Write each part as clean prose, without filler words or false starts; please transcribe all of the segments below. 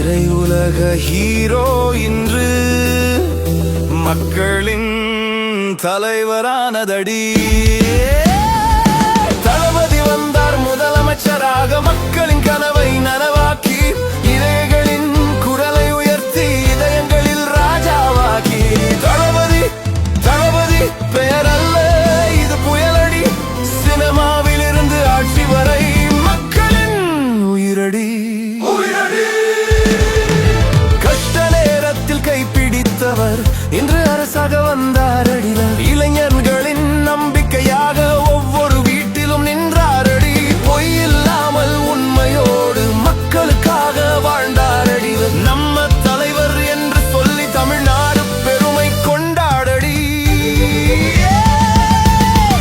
திரையுலக ஹீரோ இன்று மக்களின் தலைவரானதடி. தளபதி வந்தார் முதலமைச்சராக, மக்களின் கனவை நனவாக்கி, இதயங்களின் குரலை உயர்த்தி, இதயங்களில் ராஜாவாக்கி. தளபதி தளபதி பெயரல்ல, இது புயலடி. சினிமாவில் இருந்து ஆட்சி வரை மக்களின் உயிரடி. கஷ்ட நேரத்தில் கைப்பிடித்தவர் இன்று அரசாக வந்தாரடி. இளைஞர்களின் நம்பிக்கையாக ஒவ்வொரு வீட்டிலும் நின்றாரடி. பொய் இல்லாமல் உண்மையோடு மக்களுக்காக வாழ்ந்தாரடி. நம்ம தலைவர் என்று சொல்லி தமிழ்நாடு பெருமை கொண்டாடடி.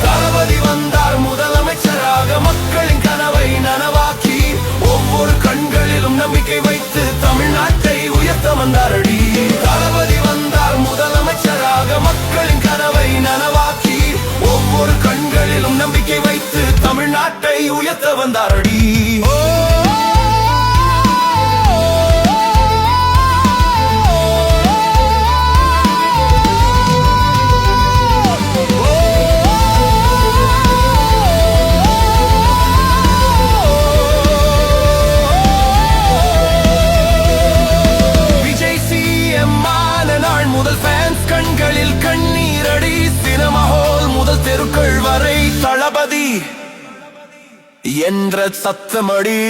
தளபதி வந்தார் முதலமைச்சராக, மக்களின் கனவை நனவாக்கி, ஒவ்வொரு கண்களிலும் நம்பிக்கை வைத்து தமிழ்நாட்டை உயர்த்த வந்தாரடி. தளபதி வந்தார் முதலமைச்சராக, மக்களின் கனவை நனவாக்கி, ஒவ்வொரு கண்களிலும் நம்பிக்கை வைத்து தமிழ்நாட்டை உயர்த்த வந்தாரடி. முதல் ஃபேன்ஸ் கண்களில் கண்ணீரடி. சினிமா ஹால் முதல் தெருக்கள் வரை தளபதி என்ற சத்தமடி.